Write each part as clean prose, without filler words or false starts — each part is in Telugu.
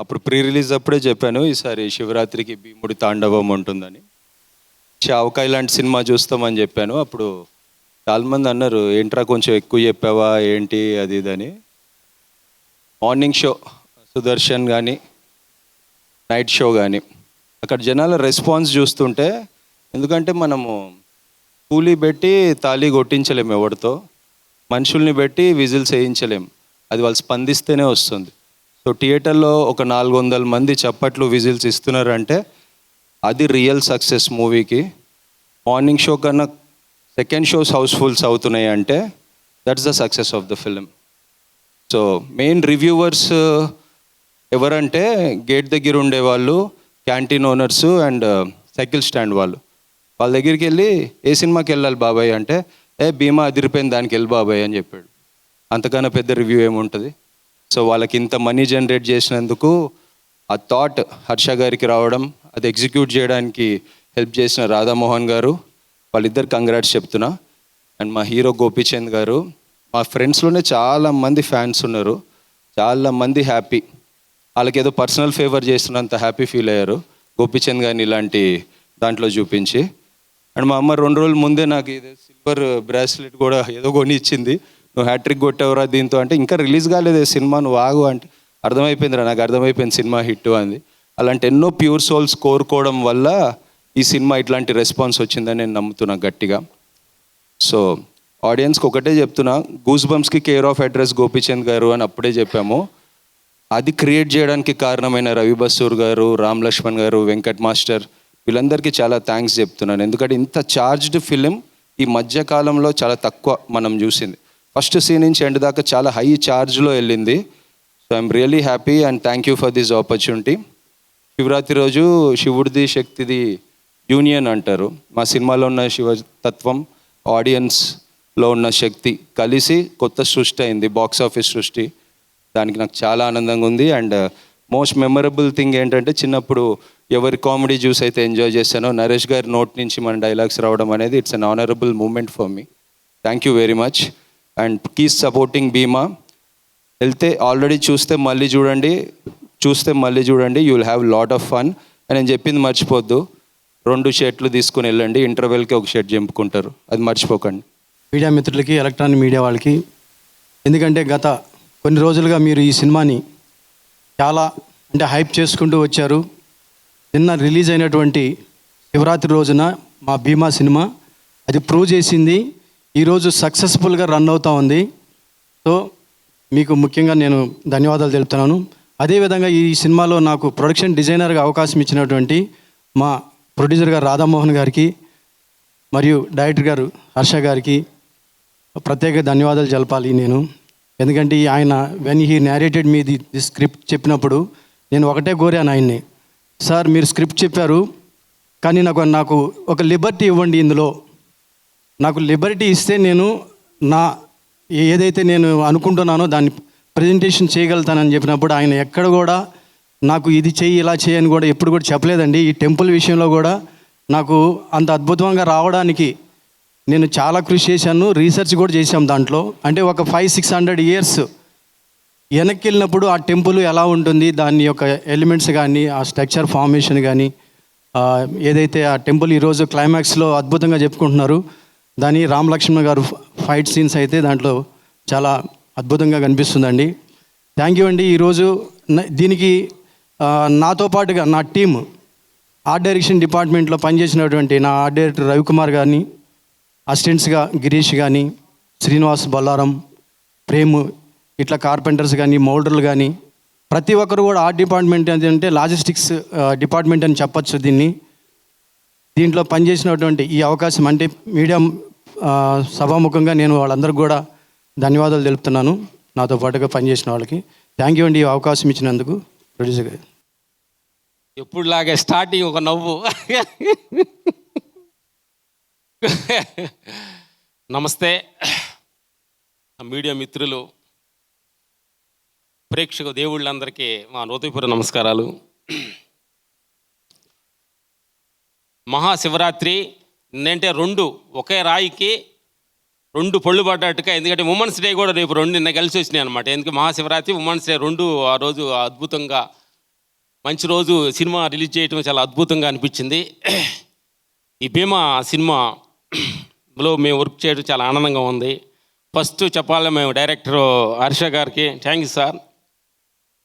అప్పుడు ప్రీ రిలీజ్ అప్పుడే చెప్పాను, ఈసారి శివరాత్రికి భీముడి తాండవం ఉంటుందని. చావకాయ లాంటి సినిమా చూస్తామని చెప్పాను. అప్పుడు చాలామంది అన్నారు, ఏంట్రా కొంచెం ఎక్కువ చెప్పావా ఏంటి అది ఇదని. మార్నింగ్ షో సుదర్శన్ కానీ నైట్ షో కానీ అక్కడ జనాల రెస్పాన్స్ చూస్తుంటే, ఎందుకంటే మనము కూలీ పెట్టి తాళి కొట్టించలేము, ఎవరితో మనుషుల్ని పెట్టి విజిల్స్ వేయించలేం, అది వాళ్ళు స్పందిస్తేనే వస్తుంది. సో థియేటర్లో ఒక 400 మంది చప్పట్లు విజిల్స్ ఇస్తున్నారంటే అది రియల్ సక్సెస్ మూవీకి. మార్నింగ్ షో కన్నా సెకండ్ షోస్ హౌస్ఫుల్స్ అవుతున్నాయి అంటే that's the success of the film. So main reviewers ఎవరంటే గేట్ దగ్గర ఉండేవాళ్ళు, canteen owners and cycle stand వాళ్ళ దగ్గరికి వెళ్ళి ఏ సినిమాకి వెళ్ళాలి బాబాయ్ అంటే, భీమా అదిరిపోయింది దానికి వెళ్ళి బాబాయ్ అని చెప్పాడు. అంతకన్నా పెద్ద రివ్యూ ఏముంటుంది. సో వాళ్ళకి ఇంత మనీ జనరేట్ చేసినందుకు ఆ థాట్ హర్ష గారికి రావడం, అది ఎగ్జిక్యూట్ చేయడానికి హెల్ప్ చేసిన రాధామోహన్ గారు, వాళ్ళిద్దరు కంగ్రాట్స్ చెప్తున్నా. అండ్ మా హీరో గోపీచంద్ గారు, మా ఫ్రెండ్స్లోనే చాలామంది ఫ్యాన్స్ ఉన్నారు, చాలామంది హ్యాపీ, వాళ్ళకి ఏదో పర్సనల్ ఫేవర్ చేస్తున్నంత హ్యాపీ ఫీల్ అయ్యారు గోపీచంద్ గారిని ఇలాంటి దాంట్లో చూపించి. అండ్ మా అమ్మ 2 రోజుల ముందే నాకు ఇది సిల్వర్ బ్రాస్లెట్ కూడా ఏదో కొని ఇచ్చింది, నువ్వు హ్యాట్రిక్ కొట్టావురా దీంతో అంటే. ఇంకా రిలీజ్ కాలేదు సినిమా, నువ్వు ఆగు అంటే, అర్థమైపోయిందిరా నాకు, అర్థమైపోయింది సినిమా హిట్ అంది. అలాంటి ఎన్నో ప్యూర్ సోల్స్ కోరుకోవడం వల్ల ఈ సినిమా ఇట్లాంటి రెస్పాన్స్ వచ్చిందని నేను నమ్ముతున్నా గట్టిగా. సో ఆడియన్స్కి ఒకటే చెప్తున్నా, గూస్ బంప్స్కి care of address Gopichand garu అని అప్పుడే చెప్పాము. అది క్రియేట్ చేయడానికి కారణమైన రవి బస్సూర్ గారు, రామ్ లక్ష్మణ్ గారు, వెంకట్ మాస్టర్, వీళ్ళందరికీ చాలా థ్యాంక్స్ చెప్తున్నాను. ఎందుకంటే ఇంత చార్జ్డ్ ఫిలిం ఈ మధ్యకాలంలో చాలా తక్కువ మనం చూసింది. ఫస్ట్ సీన్ నుంచి ఎండ్ దాకా చాలా హై చార్జ్లో వెళ్ళింది. So I'm really happy and thank you for this opportunity. Shivaratri రోజు శివుడిది శక్తిది యూనియన్ అంటారు. మా సినిమాలో ఉన్న శివతత్వం, ఆడియన్స్లో ఉన్న శక్తి కలిసి కొత్త సృష్టి అయింది, బాక్స్ ఆఫీస్ సృష్టి. దానికి నాకు చాలా ఆనందంగా ఉంది. అండ్ మోస్ట్ మెమరబుల్ థింగ్ ఏంటంటే, చిన్నప్పుడు ఎవరి కామెడీ చూసి అయితే ఎంజాయ్ చేశానో, నరేష్ గారి నోట్ నుంచి మన డైలాగ్స్ రావడం అనేది it's an honourable moment for me. Thank you very much and keep supporting Bhimaa. వెళ్తే ఆల్రెడీ చూస్తే మళ్ళీ చూడండి, you will have lot of fun. అని నేను చెప్పింది మర్చిపోద్దు, 2 షర్ట్లు తీసుకుని వెళ్ళండి, ఇంటర్వెల్కి ఒక షర్ట్ చెంపుకుంటారు, అది మర్చిపోకండి. మీడియా మిత్రులకి, ఎలక్ట్రానిక్ మీడియా వాళ్ళకి, ఎందుకంటే గత కొన్ని రోజులుగా మీరు ఈ సినిమాని చాలా హైప్ చేసుకుంటూ వచ్చారు. నిన్న రిలీజ్ అయినటువంటి శివరాత్రి రోజున మా భీమా సినిమా అది ప్రూవ్ చేసింది, ఈరోజు సక్సెస్ఫుల్గా రన్ అవుతూ ఉంది. సో మీకు ముఖ్యంగా నేను ధన్యవాదాలు తెలుపుతున్నాను. అదేవిధంగా ఈ సినిమాలో నాకు ప్రొడక్షన్ డిజైనర్గా అవకాశం ఇచ్చినటువంటి మా ప్రొడ్యూసర్ గారు రాధామోహన్ గారికి మరియు డైరెక్టర్ గారు హర్ష గారికి ప్రత్యేక ధన్యవాదాలు తెలపాలి నేను. ఎందుకంటే ఆయన when he narrated me the script చెప్పినప్పుడు నేను ఒకటే కోరాను ఆయన్ని, సార్ మీరు స్క్రిప్ట్ చెప్పారు కానీ నాకు ఒక లిబర్టీ ఇవ్వండి, ఇందులో నాకు లిబర్టీ ఇస్తే నేను నా ఏదైతే నేను అనుకుంటున్నానో దాన్ని ప్రజెంటేషన్ చేయగలుగుతానని చెప్పినప్పుడు ఆయన ఎక్కడ కూడా నాకు ఇది చెయ్యి ఇలా చేయని కూడా ఎప్పుడు కూడా చెప్పలేదండి. ఈ టెంపుల్ విషయంలో కూడా నాకు అంత అద్భుతంగా రావడానికి నేను చాలా కృషి చేశాను, రీసెర్చ్ కూడా చేశాం దాంట్లో. అంటే ఒక 500-600 ఇయర్స్ వెనక్కి వెళ్ళినప్పుడు ఆ టెంపుల్ ఎలా ఉంటుంది, దాని యొక్క ఎలిమెంట్స్ కానీ, ఆ స్ట్రక్చర్ ఫార్మేషన్ కానీ, ఏదైతే ఆ టెంపుల్ ఈరోజు క్లైమాక్స్లో అద్భుతంగా చెప్పుకుంటున్నారు, దాని రామ్ లక్ష్మణ్ గారు ఫైట్ సీన్స్ అయితే దాంట్లో చాలా అద్భుతంగా కనిపిస్తుందండి. థ్యాంక్ యూ అండి. ఈరోజు దీనికి నాతో పాటుగా నా టీమ్ ఆర్ట్ డైరెక్షన్ డిపార్ట్మెంట్లో పనిచేసినటువంటి నా ఆర్ట్ డైరెక్టర్ రవికుమార్ గారిని, అసిస్టెంట్స్గా గిరీష్ కానీ, శ్రీనివాస్, బల్లారం, ప్రేమ్, ఇట్లా కార్పెంటర్స్ కానీ, మోల్డర్లు కానీ, ప్రతి ఒక్కరు కూడా ఆర్ట్ డిపార్ట్మెంట్ అంటే లాజిస్టిక్స్ డిపార్ట్మెంట్ అని చెప్పచ్చు దీంట్లో పనిచేసినటువంటి ఈ అవకాశం అంటే మీడియా సభాముఖంగా నేను వాళ్ళందరికీ కూడా ధన్యవాదాలు తెలుపుతున్నాను, నాతో పాటుగా పనిచేసిన వాళ్ళకి. థ్యాంక్ యూ అండి ఈ అవకాశం ఇచ్చినందుకు. ప్రొడ్యూసర్ గారు ఎప్పుడులాగే స్టార్టింగ్ ఒక నవ్వు. నమస్తే మీడియా మిత్రులు, ప్రేక్షక దేవుళ్ళందరికీ మా నూతనపూర్వ నమస్కారాలు. మహాశివరాత్రి ఏంటంటే 2 ఒకే రాయికి 2 పళ్ళు పడ్డట్టుగా, ఎందుకంటే ఉమెన్స్ డే కూడా రేపు 2 నిన్న కలిసి వచ్చినాయి అనమాట. ఎందుకంటే మహాశివరాత్రి, ఉమెన్స్ డే 2 ఆ రోజు అద్భుతంగా మంచి రోజు సినిమా రిలీజ్ చేయడం చాలా అద్భుతంగా అనిపించింది. ఈ భీమా సినిమాలో మేము వర్క్ చేయడం చాలా ఆనందంగా ఉంది. ఫస్ట్ చెప్పాలి మేము డైరెక్టర్ హర్ష గారికి థ్యాంక్ యూ సార్.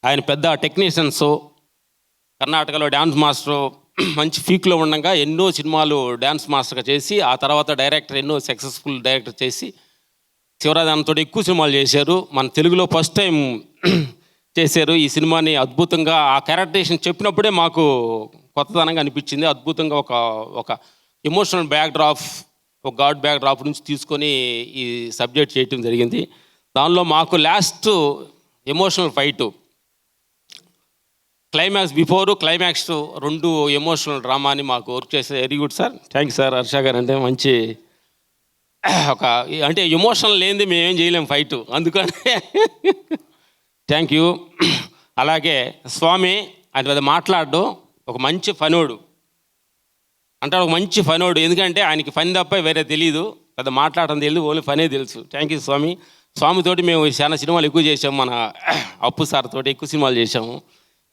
ఆయన పెద్ద టెక్నీషియన్స్, కర్ణాటకలో డ్యాన్స్ మాస్టర్, మంచి ఫీక్లో ఉండగా ఎన్నో సినిమాలు డ్యాన్స్ మాస్టర్గా చేసి ఆ తర్వాత డైరెక్టర్ ఎన్నో సక్సెస్ఫుల్ డైరెక్టర్ చేసి శివరాజానంతో ఎక్కువ సినిమాలు చేశారు. మన తెలుగులో ఫస్ట్ టైం చేశారు ఈ సినిమాని అద్భుతంగా. ఆ క్యారెక్టరేషన్ చెప్పినప్పుడే మాకు కొత్తదనంగా అనిపించింది. అద్భుతంగా ఒక ఎమోషనల్ బ్యాక్డ్రాప్, ఒక గాడ్ బ్యాక్డ్రాప్ నుంచి తీసుకొని ఈ సబ్జెక్ట్ చేయటం జరిగింది. దానిలో మాకు last emotional fight, climax, before climax, రెండు ఎమోషనల్ డ్రామాని మాకు వర్క్ చేసే very good sir. Thank you sir. Harsha గారు అంటే మంచి అంటే ఎమోషనల్ లేనిది మేమేం చేయలేం ఫైటు, అందుకని థ్యాంక్ యూ. అలాగే స్వామి ఆయన పెద్ద మాట్లాడు, ఒక మంచి ఫనోడు అంటాడు, ఒక మంచి ఫనోడు. ఎందుకంటే ఆయనకి ఫన్ తప్ప వేరే తెలియదు, పెద్ద మాట్లాడడం తెలియదు, ఓన్లీ ఫనే తెలుసు. థ్యాంక్ యూ స్వామి. స్వామితోటి మేము చాలా సినిమాలు ఎక్కువ చేసాము, మన అప్పు సార్ తోటి ఎక్కువ సినిమాలు చేసాము.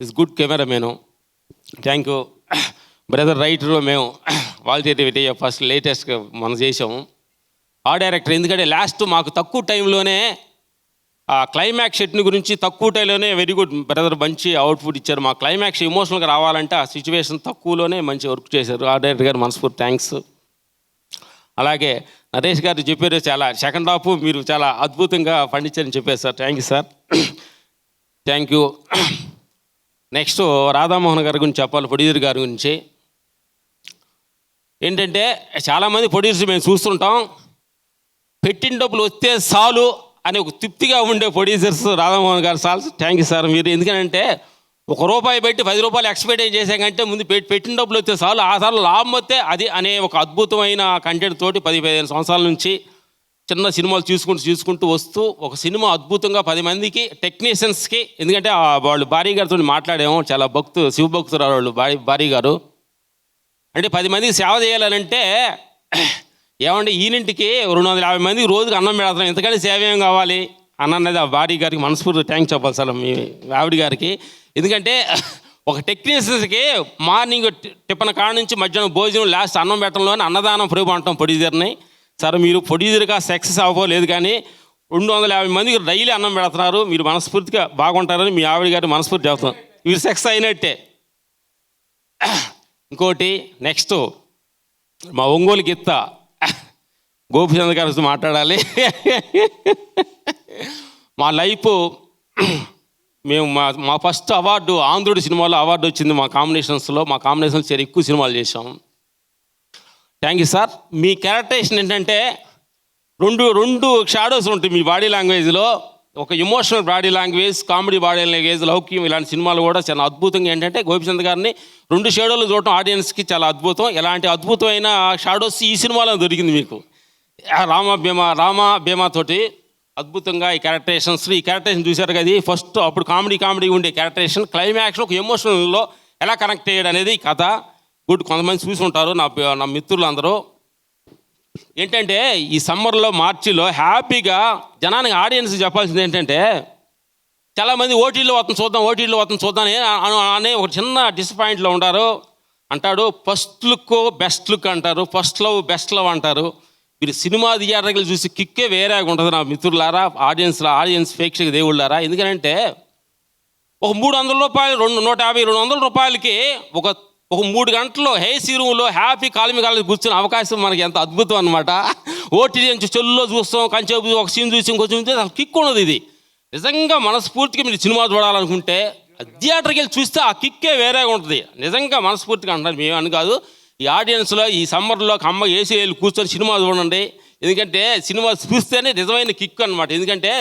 Is good cameraman. Thank you brother. Writer మేము వాల్తేటి ఫస్ట్ లేటెస్ట్గా మనం చేసాము. ఆ డైరెక్టర్ ఎందుకంటే లాస్ట్ మాకు తక్కువ టైంలోనే ఆ క్లైమాక్స్ షెట్ని గురించి తక్కువ టైంలోనే వెరీ గుడ్ బ్రదర్ మంచి అవుట్పుట్ ఇచ్చారు. మా క్లైమాక్స్ ఎమోషనల్గా రావాలంటే ఆ సిచ్యువేషన్ తక్కువలోనే మంచి వర్క్ చేశారు. ఆ డైరెక్టర్ గారు మనస్ఫూర్తి థ్యాంక్స్. అలాగే నరేష్ గారు చెప్పారు, చాలా సెకండ్ హాఫ్ మీరు చాలా అద్భుతంగా పండించారని చెప్పారు sir. Thank you sir. Thank you. Next Radha Mohan గారి గురించి చెప్పాలి, ప్రొడ్యూసర్ గారి గురించి. ఏంటంటే చాలామంది ప్రొడ్యూసర్ మేము చూస్తుంటాం, పెట్టిన డబ్బులు వస్తే చాలు అని ఒక తృప్తిగా ఉండే ప్రొడ్యూసర్స్ రాధామోహన్ గారు సార్. Thank you sir. మీరు ఎందుకంటే ₹1 పెట్టి ₹10 ఎక్స్పెక్ట్ చేసాకంటే ముందు పెట్టిన డబ్బులు వస్తే చాలు, ఆ సార్లు లాభం వస్తే అది అనే ఒక అద్భుతమైన కంటెంట్ తోటి 10-15 సంవత్సరాల నుంచి చిన్న సినిమాలు చూసుకుంటూ వస్తూ ఒక సినిమా అద్భుతంగా 10 మందికి టెక్నీషియన్స్కి, ఎందుకంటే వాళ్ళు భార్య గారితో మాట్లాడాము, చాలా శివభక్తురాలు వాళ్ళు భార్య గారు. అంటే 10 మందికి సేవ చేయాలంటే ఏమంటే ఈనింటికి 250 మందికి రోజుకి అన్నం పెడతాం, ఎంతకంటే సేవ ఏం కావాలి అన్నది ఆ భార్య గారికి మనస్ఫూర్తి థ్యాంక్స్ చెప్పాలి సార్ మీ ఆవిడ గారికి. ఎందుకంటే ఒక టెక్నీషియన్స్కి మార్నింగ్ టిఫిన్ కాడ నుంచి మధ్యాహ్నం భోజనం లాస్ట్ అన్నం పెట్టడంలోనే అన్నదానం ప్రభు అంటాం ప్రొడ్యూసర్ని. సార్ మీరు ప్రొడ్యూసర్గా సక్సెస్ అవ్వలేదు, కానీ 250 మందికి డైలీ అన్నం పెడుతున్నారు, మీరు మనస్ఫూర్తిగా బాగుంటారని మీ ఆవిడ గారి మనస్ఫూర్తి చెప్తున్నాం. మీరు సక్సెస్ అయినట్టే. ఇంకోటి నెక్స్ట్ మా ఒంగోలు గిత్త గోపిచంద్ర గారితో మాట్లాడాలి. మా లైఫ్ మేము మా ఫస్ట్ అవార్డు ఆంధ్రుడి సినిమాలో అవార్డు వచ్చింది మా కాంబినేషన్స్లో ఎక్కువ సినిమాలు చేసాం. Thank you sir. మీ క్యారెక్టరేషన్ ఏంటంటే రెండు షాడోస్ ఉంటాయి మీ బాడీ లాంగ్వేజ్లో, ఒక emotional body language, comedy body language, Loukyam, ఇలాంటి సినిమాలు కూడా చాలా అద్భుతంగా. ఏంటంటే గోపిచంద్ గారిని 2 షాడోలు చూడటం ఆడియన్స్కి చాలా అద్భుతం. ఇలాంటి అద్భుతమైన షాడోస్ ఈ సినిమాలో దొరికింది మీకు. రామ భీమా తోటి అద్భుతంగా ఈ క్యారెక్టరేషన్ చూశారు కదా. ఫస్ట్ అప్పుడు కామెడీ ఉండే క్యారెక్టరేషన్, క్లైమాక్స్లో ఒక ఎమోషనల్లో ఎలా కనెక్ట్ అయ్యాడు అనేది కథ. గుడ్. కొంతమంది చూసి ఉంటారు నా మిత్రులు అందరూ. ఏంటంటే ఈ సమ్మర్లో మార్చిలో హ్యాపీగా జనానికి ఆడియన్స్ చెప్పాల్సింది ఏంటంటే, చాలామంది ఓటీలో వస్తుంది చూద్దాం అనే ఒక చిన్న డిసప్పాయింట్లో అంటాడు. ఫస్ట్ లుక్ బెస్ట్ లుక్ అంటారు, ఫస్ట్ లవ్ బెస్ట్ లవ్ అంటారు. మీరు సినిమా థియేటర్కి చూసి కిక్కే వేరేగా ఉంటుంది నా మిత్రులారా, ఆడియన్స్ ప్రేక్షక దేవుళ్ళారా. ఎందుకంటే ఒక ₹300, ₹150-200 ఒక 3 గంటల్లో హేసీ రూమ్లో హ్యాపీ కాలమి కూర్చునే అవకాశం మనకి ఎంత అద్భుతం అనమాట. ఓటీటీ నుంచి చెల్లులో చూస్తాం, కంచేపు ఒక సీన్ చూసి ఇంకొంచెం అసలు కిక్ ఉన్నది. ఇది నిజంగా మనస్ఫూర్తిగా మీరు సినిమా చూడాలనుకుంటే థియేటర్కి వెళ్ళి చూస్తే ఆ కిక్కే వేరేగా ఉంటుంది. నిజంగా మనస్ఫూర్తిగా అంటారు, మేము అని కాదు. ఈ ఆడియన్స్లో ఈ సమ్మర్లో అమ్మ ఏసీ వెళ్ళి కూర్చొని సినిమా చూడండి. ఎందుకంటే సినిమా చూస్తేనే నిజమైన కిక్ అనమాట. ఎందుకంటే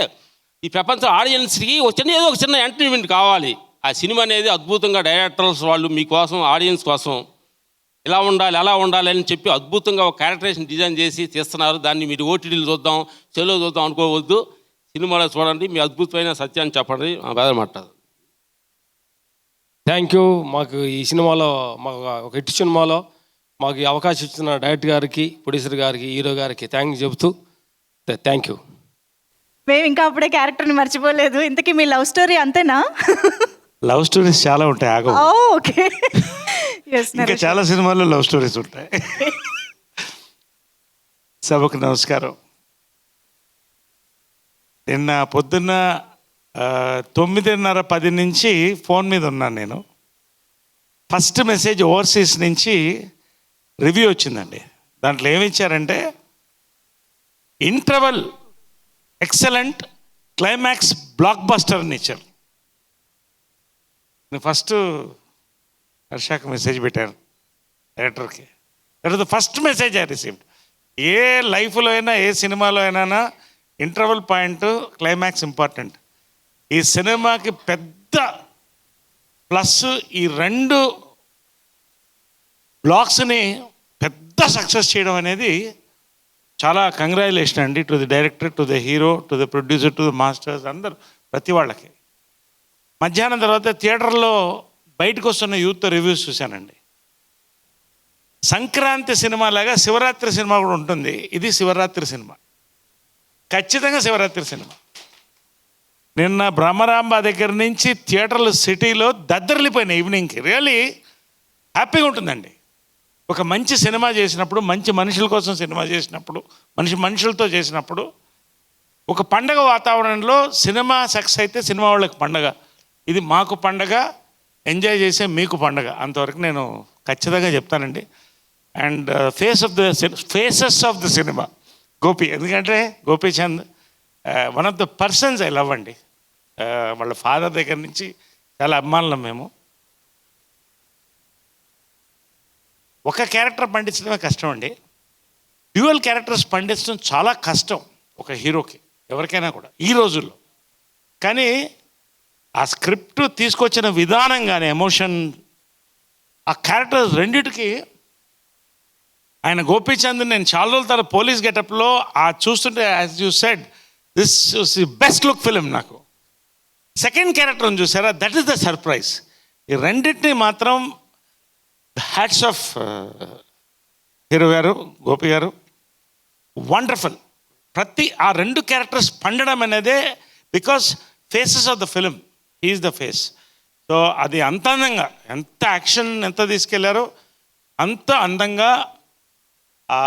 ఈ ప్రపంచం ఆడియన్స్కి ఏదో ఒక చిన్న ఎంటర్టైన్మెంట్ కావాలి. ఆ సినిమా అనేది అద్భుతంగా డైరెక్టర్స్ వాళ్ళు మీకోసం, ఆడియన్స్ కోసం ఇలా ఉండాలి అలా ఉండాలి అని చెప్పి అద్భుతంగా ఒక క్యారెక్టరేషన్ డిజైన్ చేసి తీస్తున్నారు. దాన్ని మీరు ఓటీటీలు చూద్దాం, సెల్లో చూద్దాం అనుకోవద్దు, సినిమాలో చూడండి, మీ అద్భుతమైన సత్యాన్ని చెప్పండి. బాధమాట. Thank you. మాకు ఈ సినిమాలో ఒక హిట్ సినిమాలో మాకు ఈ అవకాశం ఇచ్చిన డైరెక్టర్ గారికి, ప్రొడ్యూసర్ గారికి, హీరో గారికి థ్యాంక్స్ చెబుతూ థ్యాంక్ యూ. మేము ఇంకా అప్పుడే క్యారెక్టర్ని మర్చిపోలేదు. ఇంతకీ మీ లవ్ స్టోరీ అంతేనా? లవ్ స్టోరీస్ చాలా ఉంటాయి, ఆగవు. ఓకే. ఎస్ ఇంకా చాలా సినిమాల్లో లవ్ స్టోరీస్ ఉంటాయి. సభకు నమస్కారం. నిన్న పొద్దున్న 9:30, 10 నుంచి ఫోన్ మీద ఉన్నాను నేను. ఫస్ట్ మెసేజ్ ఓవర్సీస్ నుంచి రివ్యూ వచ్చిందండి. దాంట్లో ఏమి ఇచ్చారంటే, interval excellent, climax blockbuster అని ఇచ్చారు. నేను ఫస్ట్ హర్షాకి మెసేజ్ పెట్టాను, డైరెక్టర్కి. That is the first message I received. ఏ లైఫ్లో అయినా, ఏ సినిమాలో అయినా ఇంటర్వల్ పాయింట్, క్లైమాక్స్ ఇంపార్టెంట్. ఈ సినిమాకి పెద్ద ప్లస్ ఈ 2 బ్లాక్స్ని పెద్ద సక్సెస్ చేయడం అనేది చాలా కంగ్రాచులేషన్ అండి, to the director, to the hero, to the producer, to the masters, అందరు, ప్రతి వాళ్ళకి. మధ్యాహ్నం తర్వాత థియేటర్లో బయటకు వస్తున్న యూత్ రివ్యూస్ చూశానండి. సంక్రాంతి సినిమా లాగా శివరాత్రి సినిమా కూడా ఉంటుంది. ఇది శివరాత్రి సినిమా, ఖచ్చితంగా శివరాత్రి సినిమా. నిన్న బ్రహ్మరాంబ దగ్గర నుంచి థియేటర్లు సిటీలో దద్దరిల్లిపోయినాయి ఈవినింగ్కి. రియల్లీ హ్యాపీగా ఉంటుందండి. ఒక మంచి సినిమా చేసినప్పుడు, మంచి మనుషుల కోసం సినిమా చేసినప్పుడు, మనుషులతో చేసినప్పుడు, ఒక పండగ వాతావరణంలో సినిమా సక్సెస్ అయితే సినిమా వాళ్ళకి పండగ, ఇది మాకు పండగ, ఎంజాయ్ చేసే మీకు పండగ. అంతవరకు నేను ఖచ్చితంగా చెప్తానండి. And faces of the cinema Gopi, ఎందుకంటే Gopichand one of the persons I love అండి. వాళ్ళ ఫాదర్ దగ్గర నుంచి చాలా అభిమానులం మేము. ఒక క్యారెక్టర్ పండించడమే కష్టం అండి, డ్యూయల్ క్యారెక్టర్స్ పండించడం చాలా కష్టం ఒక హీరోకి, ఎవరికైనా కూడా ఈ రోజుల్లో. కానీ ఆ స్క్రిప్ట్ తీసుకొచ్చిన విధానం కానీ, ఎమోషన్, ఆ క్యారెక్టర్స్ రెండిటికి ఆయన గోపీచంద్ నేను చాలా రోజుల తర్వాత పోలీస్ గెటప్లో చూస్తుంటే, as you said, this is the best look film నాకు. సెకండ్ క్యారెక్టర్ని చూసారా, దట్ ఈస్ ద సర్ప్రైజ్. ఈ రెండింటిని మాత్రం హ్యాట్స్ ఆఫ్ హీరో గారు, గోపి గారు, వండర్ఫుల్. ఆ 2 క్యారెక్టర్స్ పండడం అనేదే because faces of the film, is the face. So అది అంత అందంగా, ఎంత యాక్షన్ ఎంత తీసుకెళ్లారో అంత అందంగా ఆ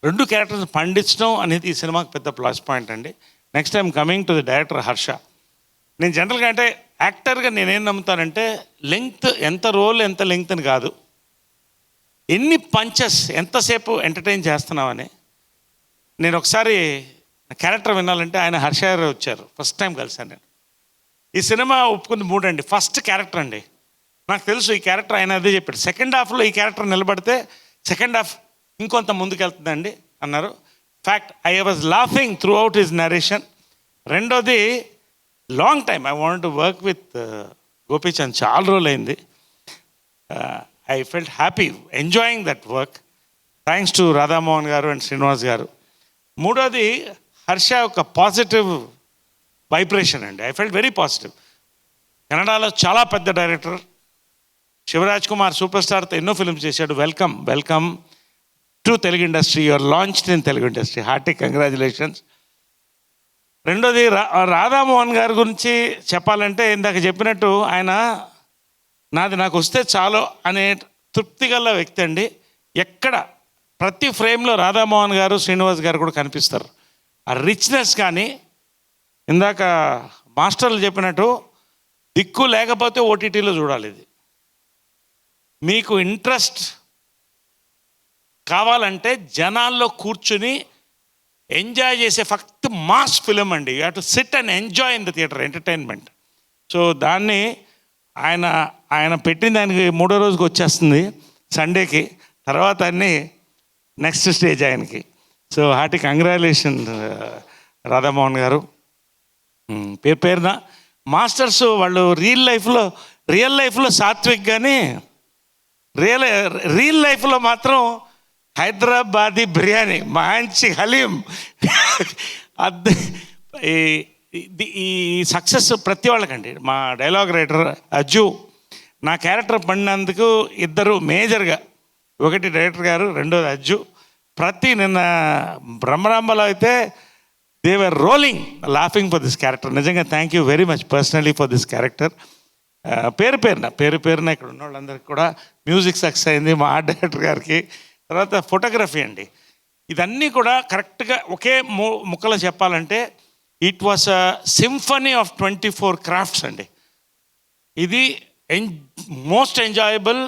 2 క్యారెక్టర్స్ పండించడం అనేది ఈ సినిమాకి పెద్ద ప్లస్ పాయింట్ అండి. Next time coming to the director Harsha. నేను జనరల్గా అంటే యాక్టర్గా నేనేం నమ్ముతానంటే, లెంగ్త్, ఎంత రోల్ ఎంత లెంగ్త్ అని కాదు, ఎన్ని పంచెస్, ఎంతసేపు ఎంటర్టైన్ చేస్తున్నామని. నేను ఒకసారి క్యారెక్టర్ వినాలంటే ఆయన హర్ష గారు వచ్చారు, ఫస్ట్ టైం కలిసాను నేను. ఈ సినిమా ఒప్పుకుంది 3 అండి, ఫస్ట్ క్యారెక్టర్ అండి. నాకు తెలుసు ఈ క్యారెక్టర్ ఆయన అదే చెప్పాడు, సెకండ్ హాఫ్లో ఈ క్యారెక్టర్ నిలబడితే సెకండ్ హాఫ్ ఇంకొంత ముందుకెళ్తుందండి అన్నారు. Fact, I was laughing throughout his narration. రెండోది, long time I want to work with Gopichand, చాలా రోజులు అయింది. I felt happy enjoying that work, thanks to Radhamohan garu and Srinivas garu. మూడోది, హర్ష ఒక పాజిటివ్ వైబ్రేషన్ అండి, ఐ ఫెల్ట్ వెరీ పాజిటివ్. కన్నడలో చాలా పెద్ద డైరెక్టర్, శివరాజ్ కుమార్ సూపర్ స్టార్తో ఎన్నో ఫిల్మ్స్ చేశాడు. Welcome to Telugu industry, your launched in Telugu industry, hearty congratulations. రెండోది, రాధామోహన్ గారి గురించి చెప్పాలంటే, ఇందాక చెప్పినట్టు ఆయన నాకు వస్తే చాలు అనే తృప్తి గల వ్యక్తి అండి. ఎక్కడ ప్రతి ఫ్రేమ్లో రాధామోహన్ గారు, శ్రీనివాస్ గారు కూడా కనిపిస్తారు. ఆ రిచ్నెస్ కానీ, ఇందాక మాస్టర్లు చెప్పినట్టు, దిక్కు లేకపోతే ఓటీటీలో చూడాలి. ఇది మీకు ఇంట్రెస్ట్ కావాలంటే జనాల్లో కూర్చుని ఎంజాయ్ చేసే ఫక్త్ మాస్ ఫిలిం అండి. You have to SIT and enjoy in the theatre, entertainment. So దాన్ని ఆయన పెట్టిన దానికి 3వ రోజుకి వచ్చేస్తుంది, సండేకి. తర్వాత అన్నీ నెక్స్ట్ స్టేజ్ ఆయనకి. సో హార్టీ కంగ్రాచులేషన్ రాధామోహన్ గారు. పేరున మాస్టర్స్ వాళ్ళు రియల్ లైఫ్లో సాత్విక్, కానీ రియల్ లైఫ్లో మాత్రం హైదరాబాదీ బిర్యానీ, మంచి హలీం. ఈ సక్సెస్ ప్రతి వాళ్ళకండి. మా డైలాగ్ రైటర్ అజ్జు, నా క్యారెక్టర్ పడినందుకు 2 మేజర్గా, ఒకటి డైరెక్టర్ గారు, రెండోది అజ్జు. నిన్న బ్రహ్మరాంబలో అయితే they were rolling laughing for this character. నిజంగా thank you very much personally for this character. పేరు పేరున ఇక్కడ ఉన్న వాళ్ళందరికీ కూడా మ్యూజిక్ సక్సెస్ అయింది, మా ఆర్ట్ డైరెక్టర్ గారికి. తర్వాత ఫోటోగ్రఫీ అండి, ఇదన్నీ కూడా కరెక్ట్గా ఒకే ముక్కలో చెప్పాలంటే it was a symphony of 24 crafts అండి. ఇది most enjoyable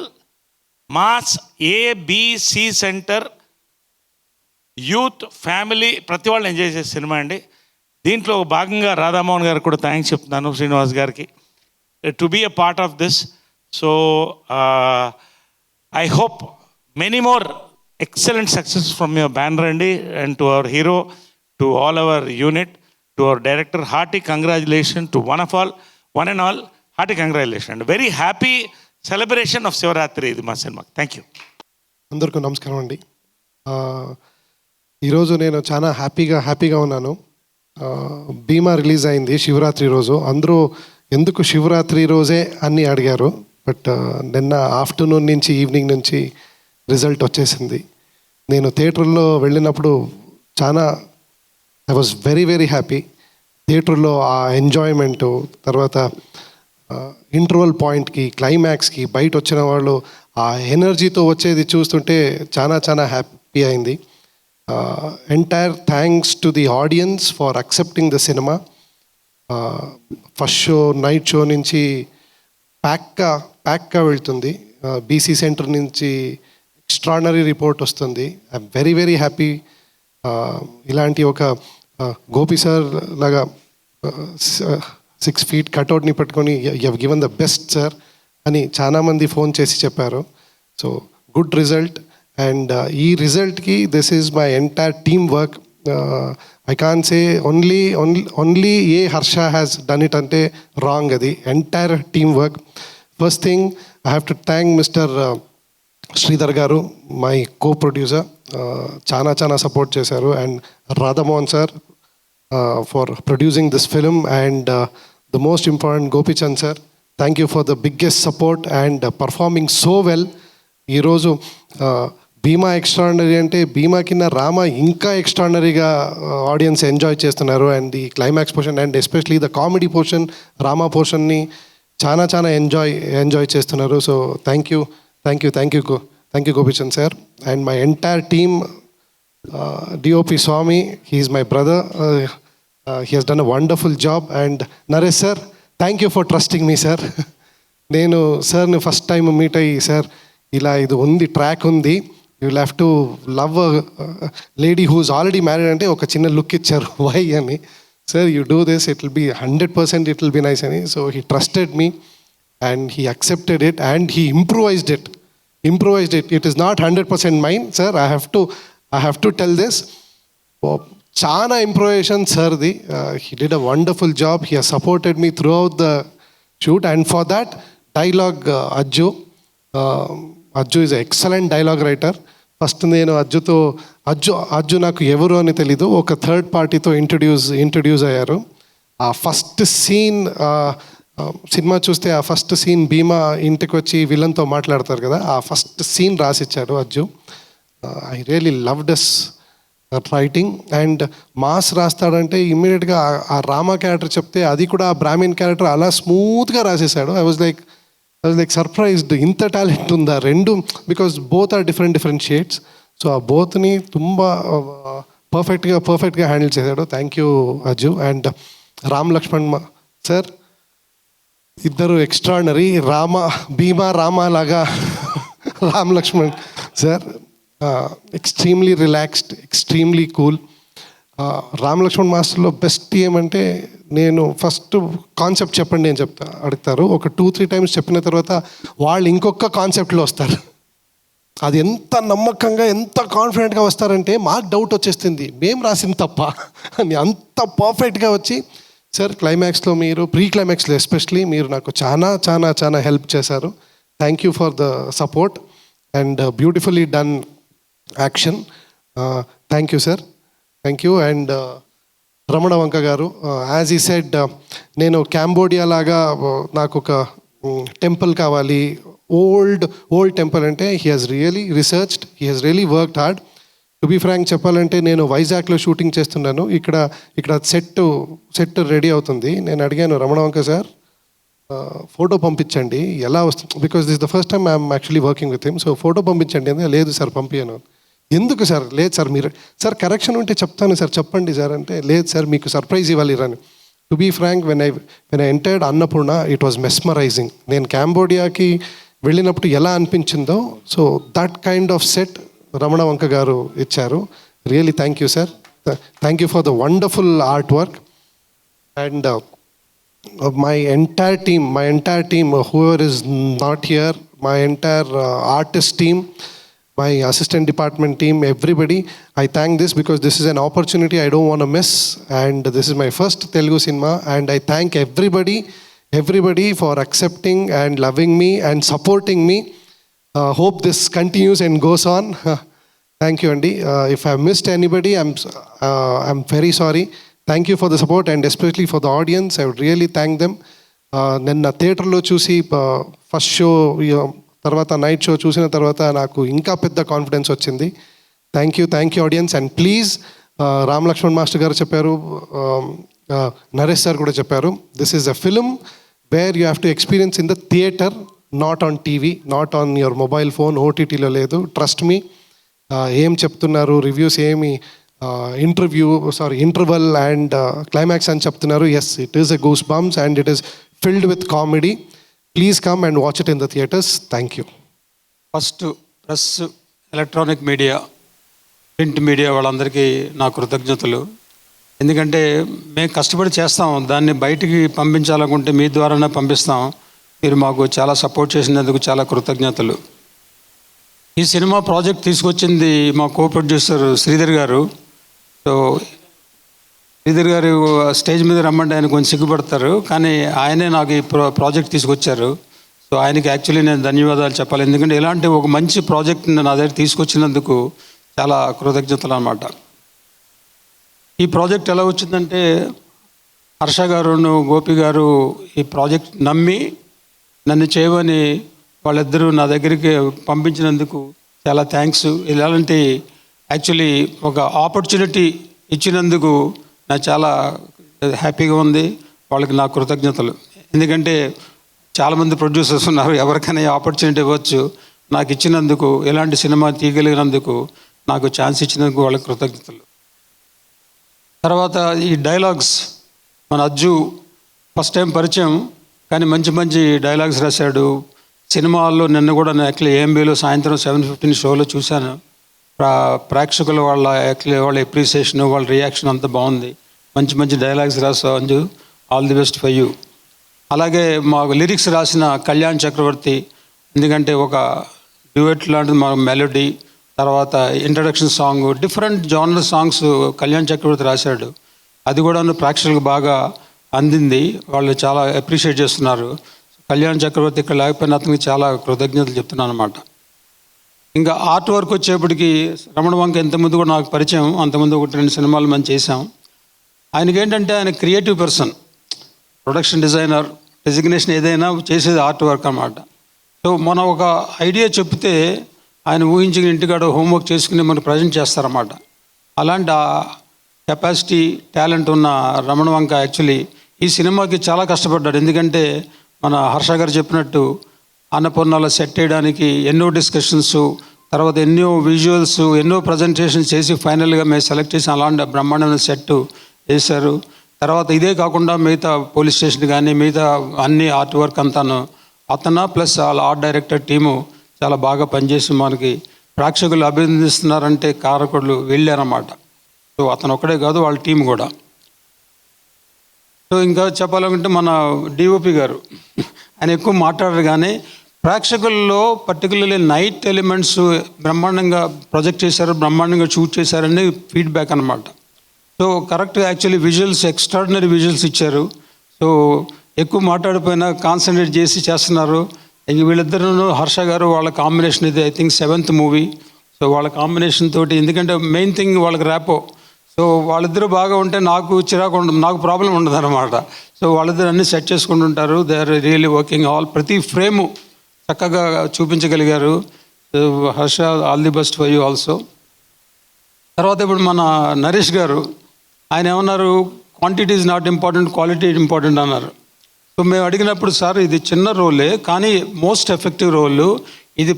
mass ABC centre youth family ప్రతి వాళ్ళు ఎంజాయ్ చేసే సినిమా అండి. దీంట్లో భాగంగా రాధామోహన్ గారికి కూడా థ్యాంక్స్ చెప్తున్నాను, శ్రీనివాస్ గారికి, to be a part of this. So I hope many more excellent success from your banner అండి, and to our hero, to all our unit, to our director, hearty congratulations to one and all, hearty congratulations and very happy celebration of Shivaratri ఇది మా సినిమా. Thank you. అందరికీ నమస్కారం అండి. ఈరోజు నేను చాలా హ్యాపీగా ఉన్నాను. భీమా రిలీజ్ అయింది శివరాత్రి రోజు. అందరూ ఎందుకు శివరాత్రి రోజే అని అడిగారు, బట్ నిన్న ఆఫ్టర్నూన్ నుంచి ఈవినింగ్ నుంచి రిజల్ట్ వచ్చేసింది. నేను థియేటర్లో వెళ్ళినప్పుడు ఐ వాజ్ వెరీ హ్యాపీ. థియేటర్లో ఆ ఎంజాయ్మెంటు, తర్వాత ఇంటర్వల్ పాయింట్కి, క్లైమాక్స్కి బయట వచ్చిన వాళ్ళు ఆ ఎనర్జీతో వచ్చేది చూస్తుంటే చాలా హ్యాపీ అయింది. Entire thanks to the audience for accepting the cinema. First show, night show నుంచి ప్యాక్గా వెళ్తుంది. BC సెంటర్ నుంచి ఎక్స్ట్రాడినరీ రిపోర్ట్ వస్తుంది. I'm very happy. ఇలాంటి ఒక గోపి సార్ లాగా 6 feet కట్అవుట్ని పట్టుకొని you have given the best sir అని చాలామంది ఫోన్ చేసి చెప్పారు. So good result. అండ్ ఈ రిజల్ట్కి this is my entire team work. I can say only a Harsha has done it అంటే రాంగ్. అది entire team work. First thing I have to thank mister Sridhar garu, my co-producer, చాలా సపోర్ట్ చేశారు. And Radhamohan sir for producing this film. And the most important Gopichand sir, thank you for the biggest support and performing so well. ఈరోజు భీమా ఎక్స్ట్రాడినరీ అంటే భీమా కింద రామ ఇంకా ఎక్స్ట్రాడినరీగా ఆడియన్స్ ఎంజాయ్ చేస్తున్నారు. And the climax portion and especially the comedy portion, Rama పోర్షన్ని చాలా ఎంజాయ్ చేస్తున్నారు. So thank you Gopichand sir. And my entire team, DOP Swami, he is my brother. He has done a wonderful job. And Naresh sir, thank you for trusting me sir. నేను సార్ని ఫస్ట్ టైం మీట్ అయ్యి, సార్ ఇలా ఇది ఉంది, ట్రాక్ ఉంది, you will have to love lady who is already married అంటే ఒక చిన్న లుక్ ఇచ్చారు, వై అని. Sir you do this, it will be 100% it will be nice అని. So he trusted me and he accepted it and he improvised it. It is not 100% mine sir. I have to tell this. Chana improvisation sir di. He did a wonderful job. He has supported me throughout the shoot. And for that dialogue, Ajju is an excellent dialogue writer. First నేను అజ్జు నాకు ఎవరు అని తెలీదు, ఒక థర్డ్ పార్టీతో ఇంట్రడ్యూస్ అయ్యారు. ఆ ఫస్ట్ సీన్, సినిమా చూస్తే ఆ ఫస్ట్ సీన్ భీమా ఇంటికి వచ్చి విలన్తో మాట్లాడతారు కదా, ఆ ఫస్ట్ సీన్ రాసిచ్చాడు Ajju. I really loved his writing. And mass రాస్తాడంటే ఇమ్మీడియట్గా ఆ రామా క్యారెక్టర్ చెప్తే అది కూడా ఆ బ్రాహ్మిన్ క్యారెక్టర్ అలా స్మూత్గా రాసేసాడు. ఐ వాజ్ లైక్ సర్ప్రైజ్డ్, ఇంత టాలెంట్ ఉందా రెండు, because both are different shades. So ఆ బోత్ని ತುಂಬ పర్ఫెక్ట్గా హ్యాండిల్ చేశాడు. Thank you Ajju. And Ram Lakshman sir, ఇద్దరు ఎక్స్ట్రాడినరీ. భీమా రామా లాగా Ram Lakshman sir extremely relaxed, extremely cool. Ram Lakshman మాస్టర్లో బెస్ట్ ఏమంటే, నేను ఫస్ట్ కాన్సెప్ట్ చెప్పండి అని అడుగుతారు. ఒక 2-3 times చెప్పిన తర్వాత వాళ్ళు ఇంకొక కాన్సెప్ట్లో వస్తారు. అది ఎంత నమ్మకంగా, ఎంత కాన్ఫిడెంట్గా వస్తారంటే మాకు డౌట్ వచ్చేస్తుంది, మేము రాసింది తప్ప అని. అంత పర్ఫెక్ట్గా వచ్చి, సార్ క్లైమాక్స్లో మీరు, ప్రీ క్లైమాక్స్లో ఎస్పెషలీ మీరు నాకు చాలా హెల్ప్ చేశారు. Thank you for the support and beautifully done action. Thank you sir, thank you. And Ramana Vanka గారు, యాజ్ ఈ సెడ్, నేను క్యాంబోడియా లాగా నాకు ఒక టెంపుల్ కావాలి, ఓల్డ్ టెంపుల్ అంటే he has really researched, he has really worked hard. To be frank చెప్పాలంటే, నేను వైజాగ్లో షూటింగ్ చేస్తున్నాను. ఇక్కడ సెట్ రెడీ అవుతుంది. నేను అడిగాను రమణ వంక సార్, ఫోటో పంపించండి ఎలా వస్తుంది, because this the first time I'm actually working with him. So photo పంపించండి అంటే లేదు సార్ పంపించను. ఎందుకు సార్? లేదు సార్ మీరు సార్ కరెక్షన్ ఉంటే చెప్తాను సార్ చెప్పండి సార్ అంటే లేదు సార్ మీకు సర్ప్రైజ్ ఇవ్వాలి రాని. To be frank when I entered Annapurna it was mesmerising. నేను కాంబోడియాకి వెళ్ళినప్పుడు ఎలా అనిపించిందో so that kind of set Ramana Vanka గారు ఇచ్చారు. Really thank you sir. Thank you for the wonderful art work. And my entire team, whoever is not here, my entire artist team, my assistant department team, everybody, I thank this because this is an opportunity I don't want to miss, and this is my first Telugu cinema, and I thank everybody for accepting and loving me and supporting me. Hope this continues and goes on. Thank you, Andy. If I missed anybody, I'm very sorry. Thank you for the support and especially for the audience. I would really thank them. నిన్న థియేటర్లో చూసి ఫస్ట్ షో తర్వాత నైట్ షో చూసిన తర్వాత నాకు ఇంకా పెద్ద కాన్ఫిడెన్స్ వచ్చింది. Thank you audience. And please Ram Lakshman master గారు చెప్పారు, నరేష్ సార్ కూడా చెప్పారు, this is a film where you have to experience in the theatre, not on TV, not on your mobile phone, ఓటీటీలో లేదు. Trust me. ఏం చెప్తున్నారు రివ్యూస్ ఏమి ఇంటర్వల్ అండ్ క్లైమాక్స్ అని చెప్తున్నారు. Yes, it is a goose bumps and it is filled with comedy. Please come and watch it in the theatres. Thank you. First press, electronic media, print media వాళ్ళందరికీ నా కృతజ్ఞతలు. ఎందుకంటే మేము కష్టపడి చేస్తాం, దాన్ని బయటికి పంపించాలనుకుంటే మీ ద్వారానే పంపిస్తాం. మీరు మాకు చాలా సపోర్ట్ చేసినందుకు చాలా కృతజ్ఞతలు. ఈ సినిమా ప్రాజెక్ట్ తీసుకొచ్చింది మా కో ప్రొడ్యూసర్ శ్రీధర్ గారు. సో శ్రీధర్ గారు స్టేజ్ మీద రమ్మంటే ఆయన కొంచెం సిగ్గుపడతారు, కానీ ఆయనే నాకు ఈ ప్రాజెక్ట్ తీసుకొచ్చారు. సో ఆయనకి యాక్చువల్లీ నేను ధన్యవాదాలు చెప్పాలి. ఎందుకంటే ఇలాంటి ఒక మంచి ప్రాజెక్ట్ని నా దగ్గర తీసుకొచ్చినందుకు చాలా కృతజ్ఞతలు అన్నమాట. ఈ ప్రాజెక్ట్ ఎలా వచ్చిందంటే హర్ష గారును గోపి గారు ఈ ప్రాజెక్ట్ నమ్మి నన్ను చేయమని వాళ్ళిద్దరూ నా దగ్గరికి పంపించినందుకు చాలా థ్యాంక్స్. ఇలాంటి యాక్చువల్లీ ఒక ఆపర్చునిటీ ఇచ్చినందుకు నాకు చాలా హ్యాపీగా ఉంది. వాళ్ళకి నా కృతజ్ఞతలు. ఎందుకంటే చాలామంది ప్రొడ్యూసర్స్ ఉన్నారు, ఎవరికైనా ఈ ఆపర్చునిటీ ఇవ్వచ్చు. నాకు ఇచ్చినందుకు, ఎలాంటి సినిమా తీయగలిగినందుకు, నాకు ఛాన్స్ ఇచ్చినందుకు వాళ్ళకి కృతజ్ఞతలు. తర్వాత ఈ డైలాగ్స్, మన అజ్జు ఫస్ట్ టైం పరిచయం, కానీ మంచి మంచి డైలాగ్స్ రాశాడు. సినిమాల్లో నిన్న కూడా నేను యాక్చువల్లీ ఏఎంబీలో సాయంత్రం 7:15 షోలో చూశాను. ప్రేక్షకుల వాళ్ళ ఎప్రిసియేషన్, వాళ్ళ రియాక్షన్ అంతా బాగుంది. మంచి మంచి డైలాగ్స్ రాసావు Anju, all the best for you. అలాగే మాకు లిరిక్స్ రాసిన కళ్యాణ్ చక్రవర్తి, ఎందుకంటే ఒక డ్యూయట్ లాంటిది మా మెలోడీ, తర్వాత introduction song, different genre songs Kalyan Chakravarthy రాశాడు. అది కూడా ప్రేక్షకులకు బాగా అందింది. వాళ్ళు చాలా అప్రిషియేట్ చేస్తున్నారు. కళ్యాణ్ చక్రవర్తి ఇక్కడ లేకపోయినా అతనికి చాలా కృతజ్ఞతలు చెప్తున్నాను అన్నమాట. ఇంకా ఆర్ట్ వర్క్ వచ్చేప్పటికి రమణ వంక ఇంతకుముందు కూడా నాకు పరిచయం, అంతకుముందు 1-2 సినిమాలు మనం చేసాం. ఆయనకి ఏంటంటే ఆయన creative person, production designer designation ఏదైనా చేసేది ఆర్ట్ వర్క్ అన్నమాట. సో మనం ఒక ఐడియా చెప్తే ఆయన ఊహించిన ఇంటికాడ హోంవర్క్ చేసుకుని మనకు ప్రజెంట్ చేస్తారన్నమాట. అలాంటి కెపాసిటీ, టాలెంట్ ఉన్న రమణ వంక యాక్చువల్లీ ఈ సినిమాకి చాలా కష్టపడ్డాడు. ఎందుకంటే మన హర్ష గారు చెప్పినట్టు అన్నపూర్ణలో సెట్ చేయడానికి ఎన్నో డిస్కషన్స్, తర్వాత ఎన్నో విజువల్స్, ఎన్నో ప్రజెంటేషన్స్ చేసి ఫైనల్గా మేము సెలెక్ట్ చేసి అలాంటి బ్రహ్మాండమైన సెట్ వేశారు. తర్వాత ఇదే కాకుండా మిగతా పోలీస్ స్టేషన్ కానీ మిగతా అన్ని ఆర్ట్ వర్క్ అంతాను అతను ప్లస్ వాళ్ళ ఆర్ట్ డైరెక్టర్ టీము చాలా బాగా పనిచేసి మనకి ప్రేక్షకులు అభినందిస్తున్నారంటే కారకులు వెళ్ళారన్నమాట. సో అతను ఒక్కడే కాదు, వాళ్ళ టీం కూడా. సో ఇంకా చెప్పాలంటే మన డిఓపి గారు ఆయన ఎక్కువ మాట్లాడారు, కానీ ప్రేక్షకుల్లో పర్టికులర్లీ నైట్ ఎలిమెంట్స్ బ్రహ్మాండంగా ప్రొజెక్ట్ చేశారు, బ్రహ్మాండంగా షూట్ చేశారని ఫీడ్బ్యాక్ అనమాట. సో కరెక్ట్గా యాక్చువల్లీ విజువల్స్, ఎక్స్ట్రాడినరీ విజువల్స్ ఇచ్చారు. సో ఎక్కువ మాట్లాడిపోయినా కాన్సన్ట్రేట్ చేసి చేస్తున్నారు. ఇంక వీళ్ళిద్దరూ హర్ష గారు వాళ్ళ కాంబినేషన్ ఇది I think 7th movie. So వాళ్ళ కాంబినేషన్ తోటి, ఎందుకంటే మెయిన్ థింగ్ వాళ్ళకి ర్యాపో. సో వాళ్ళిద్దరూ బాగా ఉంటే నాకు చిరాకు నాకు ప్రాబ్లం ఉండదు అనమాట. సో వాళ్ళిద్దరు అన్నీ సెట్ చేసుకుంటుంటారు. They are really working all, ప్రతి ఫ్రేము చక్కగా చూపించగలిగారు. Harsha, all the best for you also. తర్వాత ఇప్పుడు మన నరేష్ గారు ఆయన ఏమన్నారు, quantity is not important, quality important అన్నారు. సో మేము అడిగినప్పుడు సార్ ఇది చిన్న రోలే కానీ మోస్ట్ ఎఫెక్టివ్ రోల్, ఇది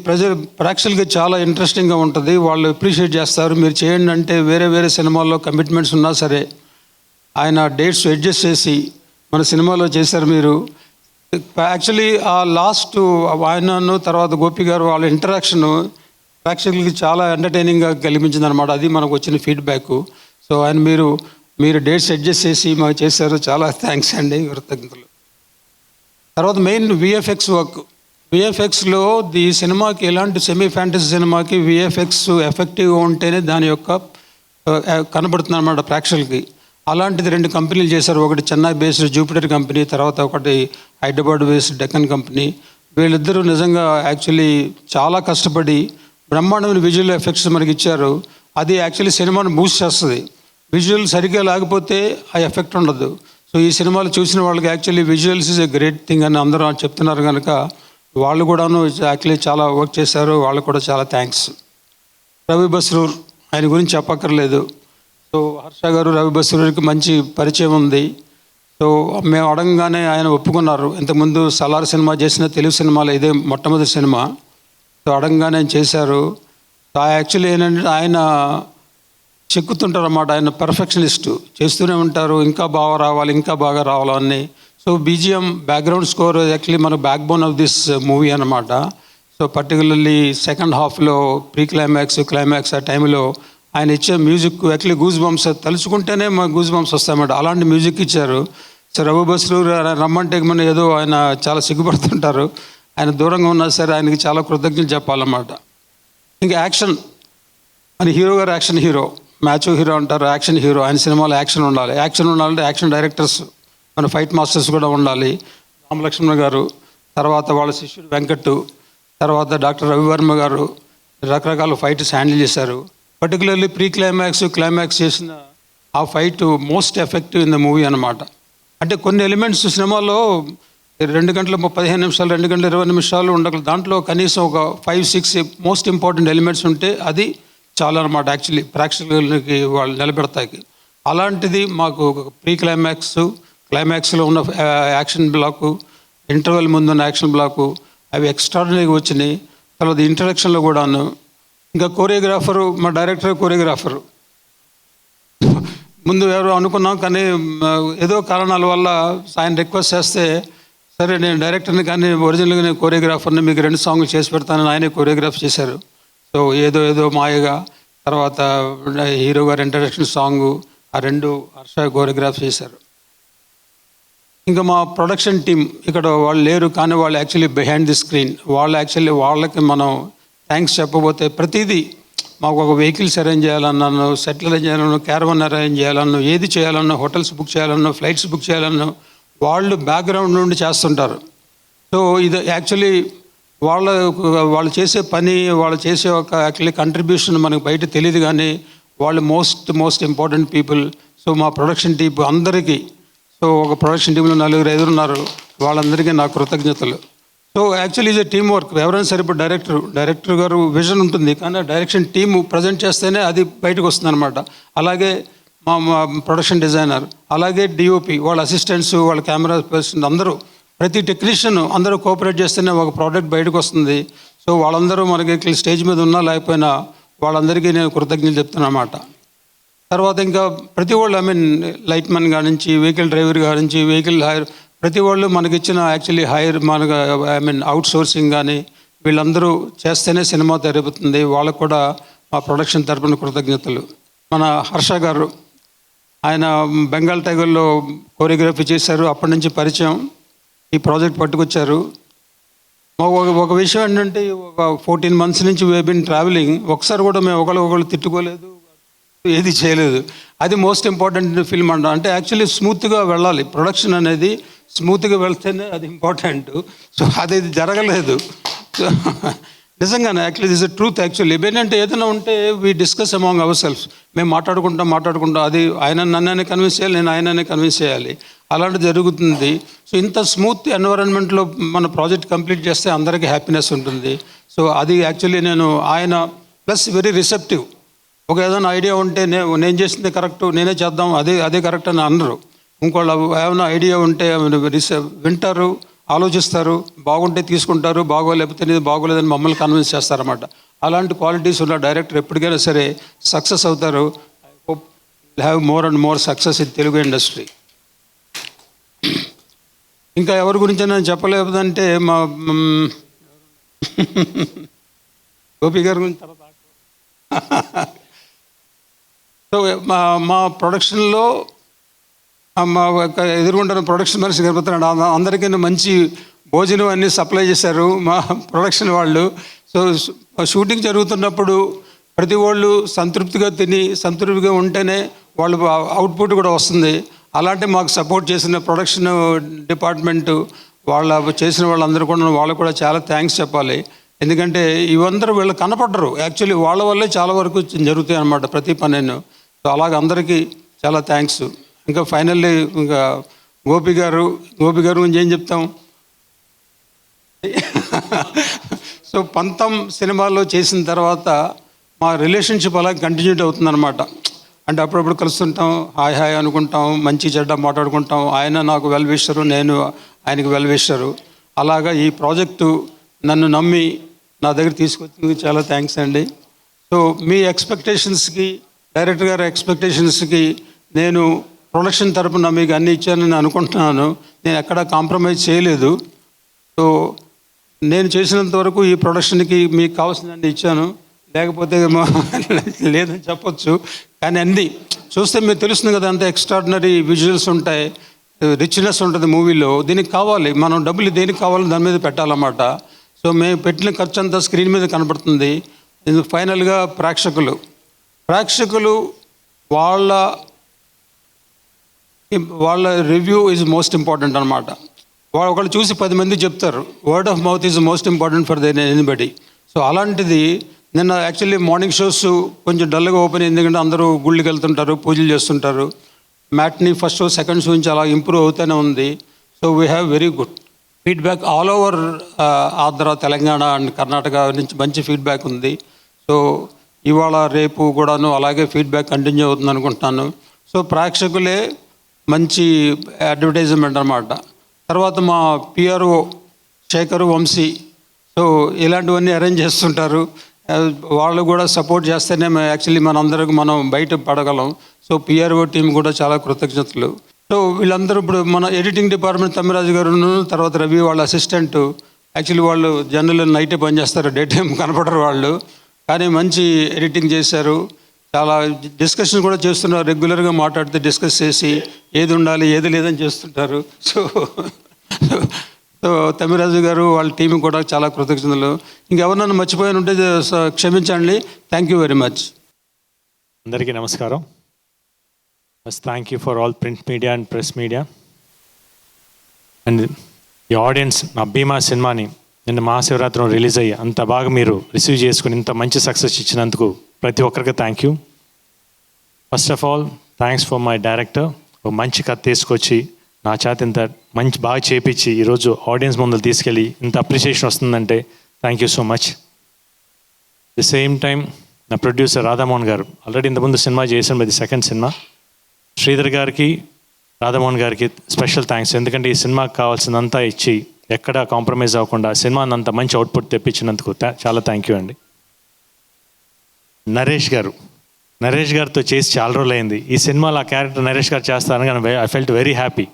ప్రేక్షకులకి చాలా ఇంట్రెస్టింగ్గా ఉంటుంది, వాళ్ళు అప్రిషియేట్ చేస్తారు, మీరు చేయండి అంటే వేరే వేరే సినిమాల్లో కమిట్మెంట్స్ ఉన్నా సరే ఆయన డేట్స్ అడ్జస్ట్ చేసి మన సినిమాలో చేశారు మీరు. యాక్చువల్లీ ఆ లాస్ట్ ఆయనను తర్వాత గోపి గారు వాళ్ళ ఇంటరాక్షన్ ప్రేక్షకులకి చాలా ఎంటర్టైనింగ్గా కల్పించింది అనమాట. అది మనకు వచ్చిన ఫీడ్బ్యాక్. సో ఆయన మీరు డేట్స్ అడ్జస్ట్ చేసి మాకు చేశారు, చాలా థ్యాంక్స్ అండి, కృతజ్ఞతలు. తర్వాత మెయిన్ విఎఫ్ఎక్స్ వర్క్. విఎఫ్ఎక్స్లో ఈ సినిమాకి ఎలాంటి సెమీ ఫ్యాంటసీ సినిమాకి విఎఫ్ఎక్స్ ఎఫెక్టివ్గా ఉంటేనే దాని యొక్క కనబడుతుంది అన్నమాట ప్రేక్షకులకి. అలాంటిది 2 కంపెనీలు చేశారు. ఒకటి చెన్నై బేస్డ్ జూపిటర్ కంపెనీ, తర్వాత ఒకటి హైదరాబాద్ బేస్డ్ డెక్కన్ కంపెనీ. వీళ్ళిద్దరూ నిజంగా యాక్చువల్లీ చాలా కష్టపడి బ్రహ్మాండమైన విజువల్ ఎఫెక్ట్స్ మనకి ఇచ్చారు. అది యాక్చువల్లీ సినిమాను బూస్ట్ చేస్తుంది. విజువల్ సరిగ్గా లేకపోతే ఆ ఎఫెక్ట్ ఉండదు. సో ఈ సినిమాలు చూసిన వాళ్ళకి actually visuals is a great thing అని అందరూ చెప్తున్నారు కనుక వాళ్ళు కూడాను యాక్చువల్లీ చాలా వర్క్ చేశారు, వాళ్ళకు కూడా చాలా థ్యాంక్స్. రవి బస్రూర్, ఆయన గురించి చెప్పక్కర్లేదు. సో హర్ష గారు రవి బస్రూర్కి మంచి పరిచయం ఉంది. సో మేము అడగగానే ఆయన ఒప్పుకున్నారు. ఇంతకుముందు సలార్ సినిమా చేసిన తెలుగు సినిమాలో ఇదే మొట్టమొదటి సినిమా. సో అడగగానే చేశారు. యాక్చువల్లీ ఏంటంటే ఆయన చెక్కుతుంటారు అన్నమాట, ఆయన పర్ఫెక్షనిస్టు, చేస్తూనే ఉంటారు, ఇంకా బాగా రావాలి ఇంకా బాగా రావాలని. So BGM background score actually మన backbone of this movie అనమాట. సో పర్టికులర్లీ సెకండ్ హాఫ్లో ప్రీ క్లైమాక్స్ ఆ టైంలో ఆయన ఇచ్చే మ్యూజిక్ యాక్చువల్లీ గూస్ బంప్స్ తలుచుకుంటేనే మాకు గూస్ బంప్స్ వస్తాయన్నమాట, అలాంటి మ్యూజిక్ ఇచ్చారు. సో రవి బస్రూర్ రమ్మంటే మన ఏదో ఆయన చాలా సిగ్గుపడుతుంటారు, ఆయన దూరంగా ఉన్నా సరే ఆయనకి చాలా కృతజ్ఞతలు చెప్పాలన్నమాట. ఇంకా యాక్షన్, మన హీరో గారు యాక్షన్ హీరో, మ్యాచో హీరో అంటారు, యాక్షన్ హీరో. ఆయన సినిమాలో యాక్షన్ ఉండాలంటే యాక్షన్ డైరెక్టర్స్ మన ఫైట్ మాస్టర్స్ కూడా ఉండాలి. రామలక్ష్మణ గారు, తర్వాత వాళ్ళ శిష్యుడు వెంకట్, తర్వాత డాక్టర్ రవివర్మ గారు రకరకాల ఫైట్స్ హ్యాండిల్ చేశారు. పర్టికులర్లీ ప్రీ క్లైమాక్స్ చేసిన ఆ fight most effective in the movie అనమాట. అంటే కొన్ని ఎలిమెంట్స్ సినిమాలో 2 గంటల 15 నిమిషాలు 2 గంటల 20 నిమిషాలు ఉండగలదు, దాంట్లో కనీసం ఒక 5-6 మోస్ట్ ఇంపార్టెంట్ ఎలిమెంట్స్ ఉంటే అది చాలా అనమాట యాక్చువల్లీ ప్రేక్షకులకి వాళ్ళు నిలబెడతాయి. అలాంటిది మాకు ప్రీ క్లైమాక్స్లో ఉన్న యాక్షన్ బ్లాకు, ఇంటర్వెల్ ముందు ఉన్న యాక్షన్ బ్లాకు అవి ఎక్స్ట్రాడినరీగా వచ్చినాయి. తర్వాత ఇంట్రడక్షన్లో కూడాను. ఇంకా కోరియోగ్రాఫరు, మా కోరియోగ్రాఫరు ముందు ఎవరు అనుకున్నాం కానీ ఏదో కారణాల వల్ల ఆయన రిక్వెస్ట్ చేస్తే సరే నేను డైరెక్టర్ని కానీ ఒరిజినల్గా నేను కోరియోగ్రాఫర్ని మీకు 2 సాంగ్లు చేసి పెడతానని ఆయనే కోరియోగ్రాఫ్ చేశారు. సో ఏదో మాయగా, తర్వాత హీరో గారి ఇంట్రడక్షన్ సాంగు, ఆ 2 హర్ష కోరియోగ్రాఫ్ చేశారు. ఇంకా మా ప్రొడక్షన్ టీం ఇక్కడ వాళ్ళు లేరు కానీ వాళ్ళు యాక్చువల్లీ బిహైండ్ ది స్క్రీన్, వాళ్ళకి మనం థ్యాంక్స్ చెప్పబోతే ప్రతిదీ మాకు ఒక వెహికల్స్ అరేంజ్ చేయాలన్నాను, సెటిల్ అరేంజ్ చేయాలన్నా, క్యారవన్ అరేంజ్ చేయాలన్నా, ఏది చేయాలన్నా, హోటల్స్ బుక్ చేయాలన్నా, ఫ్లైట్స్ బుక్ చేయాలన్నా వాళ్ళు బ్యాక్గ్రౌండ్ నుండి చేస్తుంటారు. సో ఇది యాక్చువల్లీ వాళ్ళు చేసే పని, వాళ్ళు చేసే ఒక యాక్చువల్లీ కంట్రిబ్యూషన్ మనకు బయట తెలియదు కానీ వాళ్ళు మోస్ట్ ఇంపార్టెంట్ పీపుల్. సో మా ప్రొడక్షన్ టీం అందరికీ, సో ఒక ప్రొడక్షన్ టీంలో 4-5 ఉన్నారు, వాళ్ళందరికీ నా కృతజ్ఞతలు. So actually is a team work. ఎవరైనా సరే ఇప్పుడు డైరెక్టర్ గారు విజన్ ఉంటుంది కానీ డైరెక్షన్ టీము ప్రజెంట్ చేస్తేనే అది బయటకు వస్తుంది అనమాట. అలాగే మా ప్రొడక్షన్ డిజైనర్, అలాగే డిఓపి, వాళ్ళ అసిస్టెంట్స్, వాళ్ళ కెమెరా పర్సన్, అందరూ ప్రతి టెక్నీషియన్ అందరూ కోఆపరేట్ చేస్తేనే ఒక ప్రోడక్ట్ బయటకు వస్తుంది. సో వాళ్ళందరూ మనకి స్టేజ్ మీద ఉన్నా లేకపోయినా వాళ్ళందరికీ నేను కృతజ్ఞతలు చెప్తున్నా అన్నమాట. తర్వాత ఇంకా ప్రతి వాళ్ళు లైట్ మ్యాన్ కాడి నుంచి, వెహికల్ డ్రైవర్ కాడి నుంచి, వెహికల్ హైర్, ప్రతి వాళ్ళు మనకిచ్చిన యాక్చువల్లీ హైర్ మనకు అవుట్ సోర్సింగ్ కానీ వీళ్ళందరూ చేస్తేనే సినిమా తెరపుతుంది. వాళ్ళకు కూడా మా ప్రొడక్షన్ తరపున కృతజ్ఞతలు. మన హర్ష గారు, ఆయన బెంగాల్ టైగర్లో కోరియోగ్రఫీ చేశారు, అప్పటి నుంచి పరిచయం, ఈ ప్రాజెక్ట్ పట్టుకొచ్చారు. ఒక విషయం ఏంటంటే ఒక 14 months నుంచి వీ బిన్ ట్రావెలింగ్, ఒకసారి కూడా మేము ఒకళ్ళు తిట్టుకోలేదు, ఏది చేయలేదు. అది మోస్ట్ ఇంపార్టెంట్ ఫిల్మ్ అంటే యాక్చువల్లీ స్మూత్గా వెళ్ళాలి, ప్రొడక్షన్ అనేది స్మూత్గా వెళ్తేనే అది ఇంపార్టెంట్. సో అది జరగలేదు. నిజంగానే actually this a truth. Actually ఏంటంటే ఏదైనా ఉంటే we discuss among our self, మేము మాట్లాడుకుంటాం, అది ఆయన నన్నే కన్విన్స్ చేయాలి, నేను ఆయననే కన్విన్స్ చేయాలి, అలాంటిది జరుగుతుంది. సో ఇంత స్మూత్ ఎన్విరాన్మెంట్లో మన ప్రాజెక్ట్ కంప్లీట్ చేస్తే అందరికీ హ్యాపీనెస్ ఉంటుంది. సో అది యాక్చువల్లీ ఆయన ప్లస్ వెరీ రిసెప్టివ్. ఒక ఏదైనా ఐడియా ఉంటే నేను చేసింది కరెక్ట్, నేనే చేద్దాం, అదే కరెక్ట్ అని అనరు. ఇంకోళ్ళు ఏమైనా ఐడియా ఉంటే వింటారు, ఆలోచిస్తారు, బాగుంటే తీసుకుంటారు, బాగోలేకపోతే ఇది బాగోలేదని మమ్మల్ని కన్విన్స్ చేస్తారన్నమాట. అలాంటి క్వాలిటీస్ ఉన్న డైరెక్టర్ ఎప్పటికైనా సరే సక్సెస్ అవుతారు. I hope have more and more success in Telugu industry. ఇంకా ఎవరి గురించి నేను చెప్పలేదంటే మా గోపి గారి గురించి తర్వాత సో మా ప్రొడక్షన్లో మా ఎదుర్కొంటున్న ప్రొడక్షన్ మనిషి గడుపుతున్నాడు. అందరికీ మంచి భోజనం అన్నీ సప్లై చేశారు మా ప్రొడక్షన్ వాళ్ళు. సో షూటింగ్ జరుగుతున్నప్పుడు ప్రతి వాళ్ళు సంతృప్తిగా తిని సంతృప్తిగా ఉంటేనే వాళ్ళు అవుట్పుట్ కూడా వస్తుంది. అలాంటి మాకు సపోర్ట్ చేసిన ప్రొడక్షన్ డిపార్ట్మెంటు చేసిన వాళ్ళందరూ కూడా వాళ్ళకు కూడా చాలా థ్యాంక్స్ చెప్పాలి. ఎందుకంటే ఇవందరూ వీళ్ళు కనపడరు, యాక్చువల్లీ వాళ్ళ వల్లే చాలా వరకు జరుగుతాయి అన్నమాట ప్రతి పనిను. సో అలాగ అందరికీ చాలా థ్యాంక్స్. ఇంకా ఫైనల్లీ ఇంకా గోపి గారు గురించి ఏం చెప్తాం. సో పంతం సినిమాలో చేసిన తర్వాత మా రిలేషన్షిప్ అలా కంటిన్యూ అవుతుందన్నమాట. అంటే అప్పుడప్పుడు కలుస్తుంటాం, హాయ్ హాయ్ అనుకుంటాం, మంచి చెడ్డ మాట్లాడుకుంటాం. ఆయన నాకు వెల్ విషరు, నేను ఆయనకు వెల్ విషరు. అలాగా ఈ ప్రాజెక్టు నన్ను నమ్మి నా దగ్గర తీసుకొచ్చింది చాలా థ్యాంక్స్ అండి. సో మీ ఎక్స్పెక్టేషన్స్కి, డైరెక్టర్ గారి ఎక్స్పెక్టేషన్స్కి నేను ప్రొడక్షన్ తరపున మీకు అన్నీ ఇచ్చానని అనుకుంటున్నాను. నేను ఎక్కడా కాంప్రమైజ్ చేయలేదు. సో నేను చేసినంత వరకు ఈ ప్రొడక్షన్కి మీకు కావాల్సినన్ని ఇచ్చాను, లేకపోతే లేదని చెప్పొచ్చు. కానీ అన్నీ చూస్తే మీకు తెలుస్తుంది కదా, అంత ఎక్స్ట్రాడినరీ విజువల్స్ ఉంటాయి, రిచ్నెస్ ఉంటుంది మూవీలో. దీనికి కావాలి, మనం డబ్బులు దేనికి కావాలో దాని మీద పెట్టాలన్నమాట. సో మేము పెట్టిన ఖర్చు అంతా స్క్రీన్ మీద కనబడుతుంది. ఫైనల్గా ప్రేక్షకులు వాళ్ళ రివ్యూ ఈజ్ మోస్ట్ ఇంపార్టెంట్ అనమాట. ఒకళ్ళు చూసి 10 మంది చెప్తారు. Word of mouth is most important for anybody. So అలాంటిది నిన్న యాక్చువల్లీ మార్నింగ్ షోస్ కొంచెం డల్గా ఓపెన్ అయింది, ఎందుకంటే అందరూ గుళ్ళకి వెళ్తుంటారు, పూజలు చేస్తుంటారు. Matinee first show second show నుంచి అలా ఇంప్రూవ్ అవుతూనే ఉంది. So we have very good feedback all over Andhra, Telangana and Karnataka నుంచి మంచి ఫీడ్బ్యాక్ ఉంది. సో ఇవాళ రేపు కూడాను అలాగే ఫీడ్బ్యాక్ కంటిన్యూ అవుతుంది అనుకుంటున్నాను. సో ప్రేక్షకులే మంచి అడ్వర్టైజ్మెంట్ అన్నమాట. తర్వాత మా పిఆర్ఓ శేఖర్, వంశీ, సో ఇలాంటివన్నీ అరేంజ్ చేస్తుంటారు. వాళ్ళు కూడా సపోర్ట్ చేస్తేనే యాక్చువల్లీ మనం బయట పడగలం. సో పిఆర్ఓ టీం కూడా చాలా కృతజ్ఞతలు. సో వీళ్ళందరూ ఇప్పుడు మన ఎడిటింగ్ డిపార్ట్మెంట్ తమ్మిరాజు గారు, తర్వాత రవి వాళ్ళ అసిస్టెంట్, యాక్చువల్లీ వాళ్ళు జనరల్ నైటే పనిచేస్తారు, డే టైం కనపడరు వాళ్ళు, కానీ మంచి ఎడిటింగ్ చేశారు. చాలా డిస్కషన్ కూడా చేస్తున్నారు, రెగ్యులర్గా మాట్లాడితే డిస్కస్ చేసి ఏది ఉండాలి ఏది లేదని చేస్తుంటారు. సో తమ్మిరాజు గారు వాళ్ళ టీం కూడా చాలా కృతజ్ఞతలు. ఇంకెవరినైనా మర్చిపోయాను ఉంటే క్షమించండి. Thank you very much. అందరికీ నమస్కారం. First thank you for all print media and press media and ఈ ఆడియన్స్. నా భీమా సినిమాని నిన్న మహాశివరాత్రి రిలీజ్ అయ్యి అంత బాగా మీరు రిసీవ్ చేసుకుని ఇంత మంచి సక్సెస్ ఇచ్చినందుకు ప్రతి ఒక్కరికి thank you. First of all thanks for my director. ఒక మంచి కథ తీసుకొచ్చి నా చేత ఇంత మంచి బాగా చేపించి ఈరోజు ఆడియన్స్ ముందు తీసుకెళ్ళి ఇంత అప్రిషియేషన్ వస్తుందంటే thank you so much. The same time నా ప్రొడ్యూసర్ రాధామోహన్ గారు ఆల్రెడీ ఇంతకుముందు సినిమా చేశాను, ఇది సెకండ్ సినిమా. శ్రీధర్ గారికి, రాధామోహన్ గారికి స్పెషల్ థ్యాంక్స్. ఎందుకంటే ఈ సినిమాకి కావాల్సిందంతా ఇచ్చి ఎక్కడ కాంప్రమైజ్ అవ్వకుండా సినిమాని అంత మంచి అవుట్పుట్ తెప్పించినందుకు చాలా థ్యాంక్ యూ అండి. నరేష్ గారితో చేసి చాలా రోజులు అయింది. ఈ సినిమాలో ఆ క్యారెక్టర్ నరేష్ గారు చేస్తారని కానీ ఐ ఫెల్ట్ వెరీ హ్యాపీ.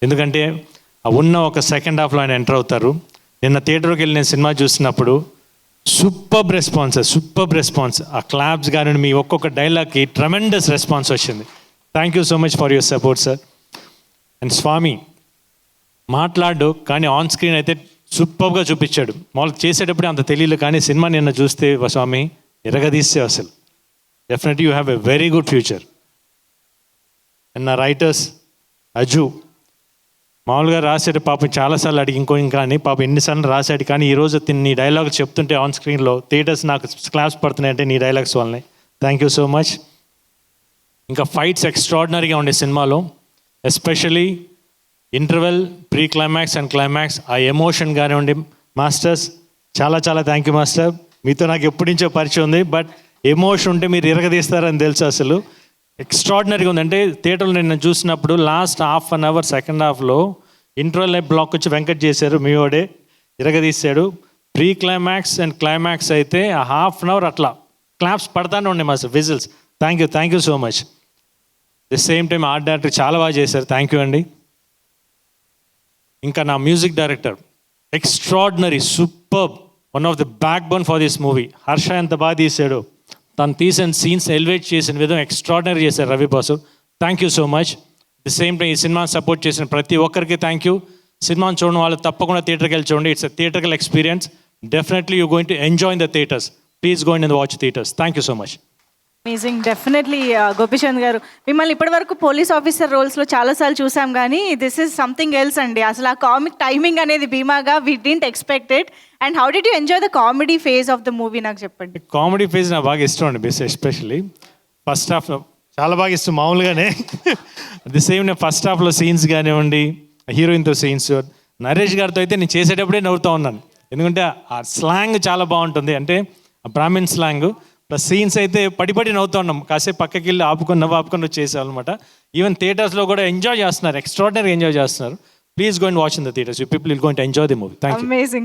ఎందుకంటే ఉన్న ఒక సెకండ్ హాఫ్లో ఆయన ఎంటర్ అవుతారు. నిన్న థియేటర్కి వెళ్ళి నేను సినిమా చూసినప్పుడు సూపర్బ్ రెస్పాన్స్, ఆ క్లాప్స్ కానీ మీ ఒక్కొక్క డైలాగ్కి ట్రెమెండస్ రెస్పాన్స్ వచ్చింది. Thank you so much for your support sir. And Swami మాట్లాడు కానీ ఆన్ స్క్రీన్ అయితే సూపర్గా చూపించాడు. మామూలుగా చేసేటప్పుడే అంత తెలియదు, కానీ సినిమా నిన్న చూస్తే స్వామి ఎరగదీస్తే అసలు definitely you have a very good future. And నా రైటర్స్ అజు మామూలుగా రాసాడు పాపం, చాలాసార్లు అడిగి ఇంకా అని పాపం ఎన్నిసార్లు రాశాడు, కానీ ఈరోజు నీ డైలాగ్స్ చెప్తుంటే ఆన్ స్క్రీన్లో థియేటర్స్ నాకు క్లాప్స్ పడుతున్నాయంటే నీ డైలాగ్స్ వల్లనే. Thank you so much. ఇంకా ఫైట్స్ ఎక్స్ట్రాడినరీగా ఉండే సినిమాలో, especially interval, pre climax and climax, ఆ ఎమోషన్ కానివ్వండి. మాస్టర్స్ చాలా థ్యాంక్ యూ మాస్టర్. మీతో నాకు ఎప్పటి నుంచో పరిచయం ఉంది, బట్ ఎమోషన్ ఉంటే మీరు ఎరగదీస్తారని తెలుసు. అసలు ఎక్స్ట్రాడినరీగా ఉంది. అంటే థియేటర్లో నేను చూసినప్పుడు last half an hour second హాఫ్లో ఇంటర్వల్ బ్లాక్ వచ్చి వెంకట్ చేశారు, మీ వాడే ఇరగదీశాడు. ప్రీ క్లైమాక్స్ అండ్ క్లైమాక్స్ అయితే ఆ హాఫ్ అన్ అవర్ అట్లా క్లాప్స్ పడతానే ఉండే మా sir, whistles. Thank you so much. The same time art director చాలా బాగా చేశారు, థ్యాంక్ యూ అండి. ఇంకా నా music director extraordinary, super, one of the backbone for this movie. Harsha ఎంత బాగా తీశాడు, తను తీసిన సీన్స్ ఎలివేట్ చేసిన విధం ఎక్స్ట్రాడినరీ చేశారు Ravi boss, thank you so much. The same time ఈ సినిమాని సపోర్ట్ చేసిన ప్రతి ఒక్కరికి థ్యాంక్ యూ. సినిమాని చూడడం వాళ్ళు తప్పకుండా థియేటర్కి వెళ్ళి చూడండి, it's a theatrical experience. Definitely you going to enjoy in the theatres. Please go in watch theatres. Thank you so much. Amazing, definitely Gopichand గారు. మిమ్మల్ని ఇప్పటివరకు పోలీస్ ఆఫీసర్ రోల్స్లో చాలాసార్లు చూసాం, కానీ దిస్ ఈజ్ సంథింగ్ ఎల్స్ అండి. అసలు ఆ కామిక్ టైమింగ్ అనేది భీమాగా we didn't expect it. And how did you enjoy the comedy phase of the movie, నాకు చెప్పండి. కామెడీ ఫేజ్ నాకు బాగా ఇష్టం అండి, ఎస్పెషల్లీ ఫస్ట్ హాఫ్ చాలా బాగా ఇష్టం మామూలుగానే. ది సేమ్ నేను ఫస్ట్ హాఫ్లో సీన్స్ కానివ్వండి, హీరోయిన్తో సీన్స్, నరేష్ గారితో అయితే నేను చేసేటప్పుడే నవ్వుతూ ఉన్నాను. ఎందుకంటే ఆ స్లాంగ్ చాలా బాగుంటుంది, అంటే బ్రాహ్మిన్ స్లాంగ్ ప్లస్ సీన్స్ అయితే పడి నవ్వుతూ ఉన్నాం. కాసేపు పక్కకి వెళ్ళి ఆపుకొని వచ్చేసామన్నమాట. ఈవెన్ థియేటర్స్లో కూడా ఎంజాయ్ చేస్తున్నారు, ఎక్స్ట్రాడినరీ ఎంజాయ్ చేస్తున్నారు. Please go and watch in the theatres. You people will go and enjoy the movie. Thank you. Amazing.